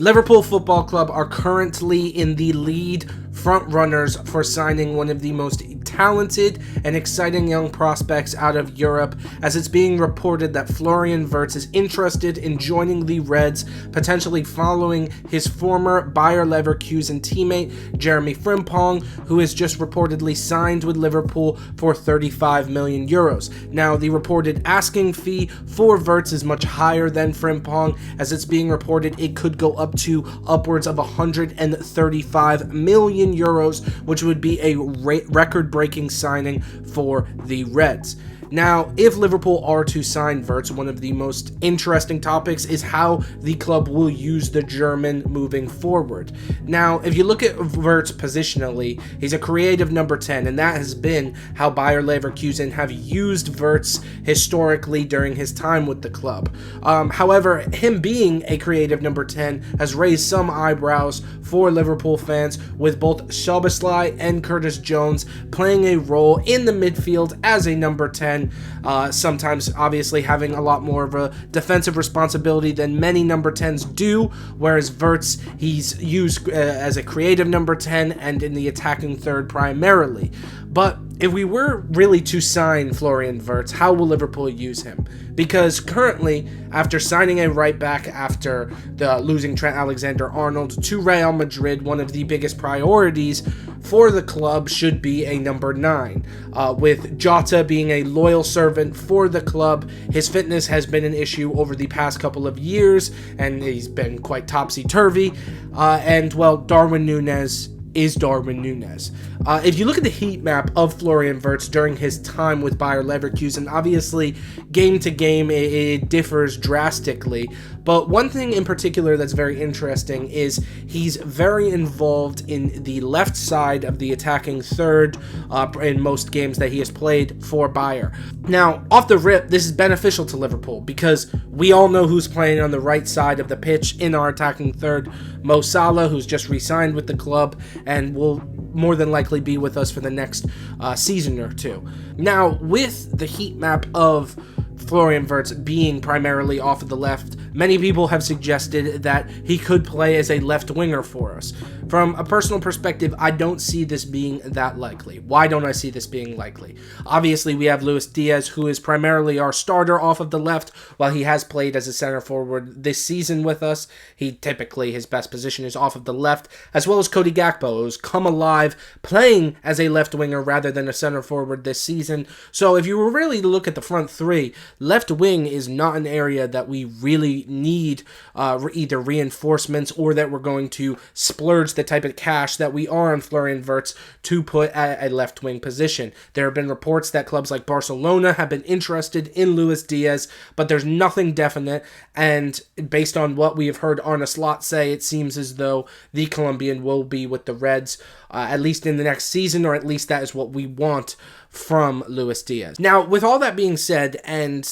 Liverpool Football Club are currently in the lead front runners for signing one of the most talented and exciting young prospects out of Europe, as it's being reported that Florian Wirtz is interested in joining the Reds, potentially following his former Bayer Leverkusen teammate Jeremy Frimpong, who has just reportedly signed with Liverpool for 35 million euros. Now, the reported asking fee for Wirtz is much higher than Frimpong, as it's being reported it could go up to upwards of 135 million euros, which would be a record-breaking signing for the Reds. Now, if Liverpool are to sign Wirtz, one of the most interesting topics is how the club will use the German moving forward. Now, if you look at Wirtz positionally, he's a creative number 10, and that has been how Bayer Leverkusen have used Wirtz historically during his time with the club. However, him being a creative number 10 has raised some eyebrows for Liverpool fans, with both Szoboszlai and Curtis Jones playing a role in the midfield as a number 10. Sometimes obviously having a lot more of a defensive responsibility than many number 10s do, whereas Wirtz, he's used as a creative number 10 and in the attacking third primarily. But if we were really to sign Florian Wirtz, how will Liverpool use him? Because currently, after signing a right back after losing Trent Alexander-Arnold to Real Madrid, one of the biggest priorities for the club should be a number 9. With Jota being a loyal servant for the club, his fitness has been an issue over the past couple of years, and he's been quite topsy-turvy. Darwin Núñez is Darwin Núñez. If you look at the heat map of Florian Wirtz during his time with Bayer Leverkusen, obviously game to game it differs drastically, but one thing in particular that's very interesting is he's very involved in the left side of the attacking third in most games that he has played for Bayer. Now, off the rip, this is beneficial to Liverpool because we all know who's playing on the right side of the pitch in our attacking third. Mo Salah, who's just re-signed with the club and will more than likely be with us for the next season or two. Now, with the heat map of Florian Wirtz being primarily off of the left, many people have suggested that he could play as a left winger for us. From a personal perspective, I don't see this being that likely. Why don't I see this being likely? Obviously, we have Luis Diaz, who is primarily our starter off of the left, while he has played as a center forward this season with us. His best position is off of the left, as well as Cody Gakpo, who's come alive playing as a left winger rather than a center forward this season. So if you were really to look at the front three, left wing is not an area that we really need either reinforcements or that we're going to splurge the type of cash that we are on Florian Wirtz to put at a left wing position. There have been reports that clubs like Barcelona have been interested in Luis Diaz, but there's nothing definite, and based on what we have heard Arne Slot say, it seems as though the Colombian will be with the Reds at least in the next season, or at least that is what we want from Luis Diaz. Now, with all that being said, and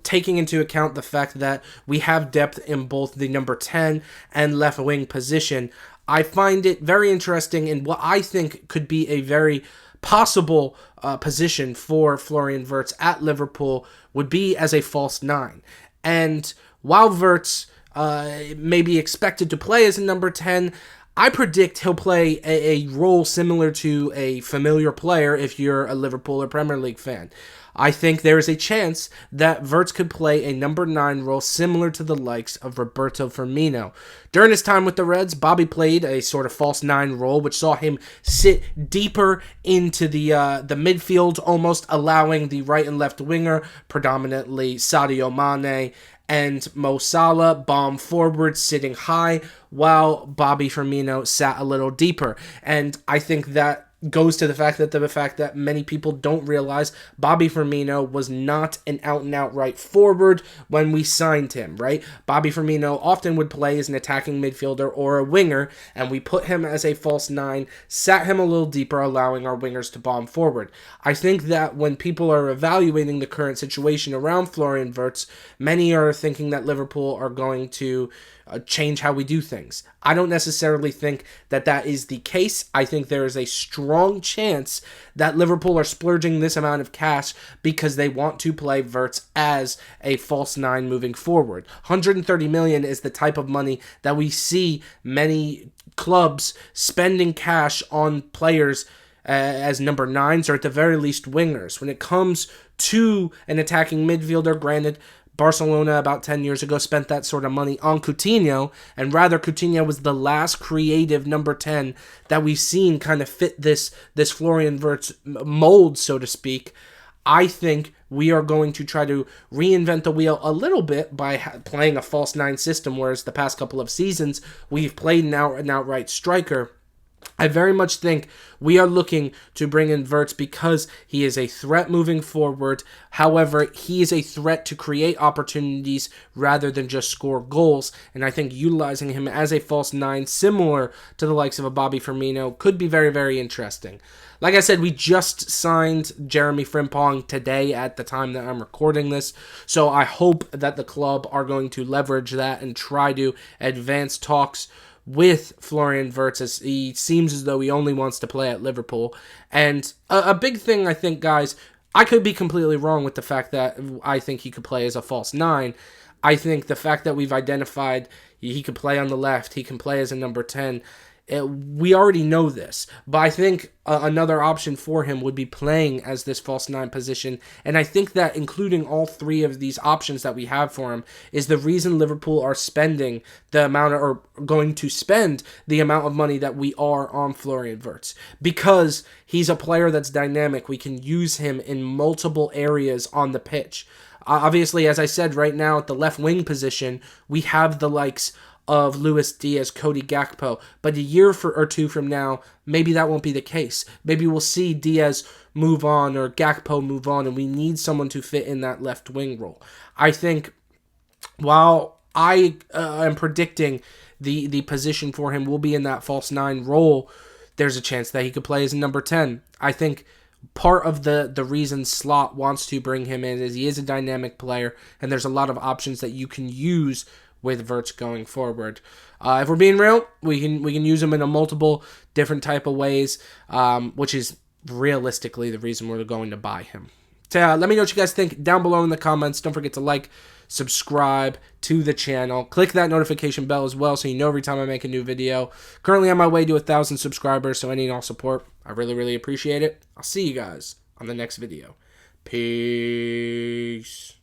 taking into account the fact that we have depth in both the number 10 and left wing position, I find it very interesting in what I think could be a very possible position for Florian Wirtz at Liverpool would be as a false 9. And while Wirtz may be expected to play as a number 10, I predict he'll play a role similar to a familiar player if you're a Liverpool or Premier League fan. I think there is a chance that Wirtz could play a number 9 role similar to the likes of Roberto Firmino. During his time with the Reds, Bobby played a sort of false 9 role, which saw him sit deeper into the midfield, almost allowing the right and left winger, predominantly Sadio Mane and Mo Salah, bomb forward, sitting high, while Bobby Firmino sat a little deeper. And I think that goes to the fact that many people don't realize Bobby Firmino was not an out-and-out right forward when we signed him, right? Bobby Firmino often would play as an attacking midfielder or a winger, and we put him as a false 9, sat him a little deeper, allowing our wingers to bomb forward. I think that when people are evaluating the current situation around Florian Wirtz, many are thinking that Liverpool are going to change how we do things. I don't necessarily think that that is the case. I think there is a strong chance that Liverpool are splurging this amount of cash because they want to play Wirtz as a false nine moving forward. 130 million is the type of money that we see many clubs spending cash on players as number nines or at the very least wingers. When it comes to an attacking midfielder, granted, Barcelona about 10 years ago spent that sort of money on Coutinho, and rather Coutinho was the last creative number 10 that we've seen kind of fit this Florian Wirtz mold, so to speak. I think we are going to try to reinvent the wheel a little bit by playing a false nine system, whereas the past couple of seasons we've played an outright striker. I very much think we are looking to bring in Wirtz because he is a threat moving forward. However, he is a threat to create opportunities rather than just score goals. And I think utilizing him as a false nine, similar to the likes of a Bobby Firmino, could be very, very interesting. Like I said, we just signed Jeremy Frimpong today at the time that I'm recording this. So I hope that the club are going to leverage that and try to advance talks with Florian Wirtz, as he seems as though he only wants to play at Liverpool. And a big thing, I think, guys, I could be completely wrong with the fact that I think he could play as a false nine. I think the fact that we've identified he could play on the left, he can play as a number 10, we already know this, but I think another option for him would be playing as this false nine position, and I think that including all three of these options that we have for him is the reason Liverpool are spending the amount or going to spend the amount of money that we are on Florian Wirtz, because he's a player that's dynamic. We can use him in multiple areas on the pitch. Obviously, as I said, right now at the left wing position, we have the likes of Luis Diaz, Cody Gakpo, but a year or two from now, maybe that won't be the case. Maybe we'll see Diaz move on or Gakpo move on, and we need someone to fit in that left wing role. I think while I am predicting the position for him will be in that false nine role, there's a chance that he could play as a number 10. I think part of the reason Slot wants to bring him in is he is a dynamic player, and there's a lot of options that you can use with Wirtz going forward. If we're being real, we can use him in a multiple different type of ways, which is realistically the reason we're going to buy him. So let me know what you guys think down below in the comments. Don't forget to like, subscribe to the channel. Click that notification bell as well so you know every time I make a new video. Currently on my way to 1,000 subscribers, so any and all support, I really, really appreciate it. I'll see you guys on the next video. Peace.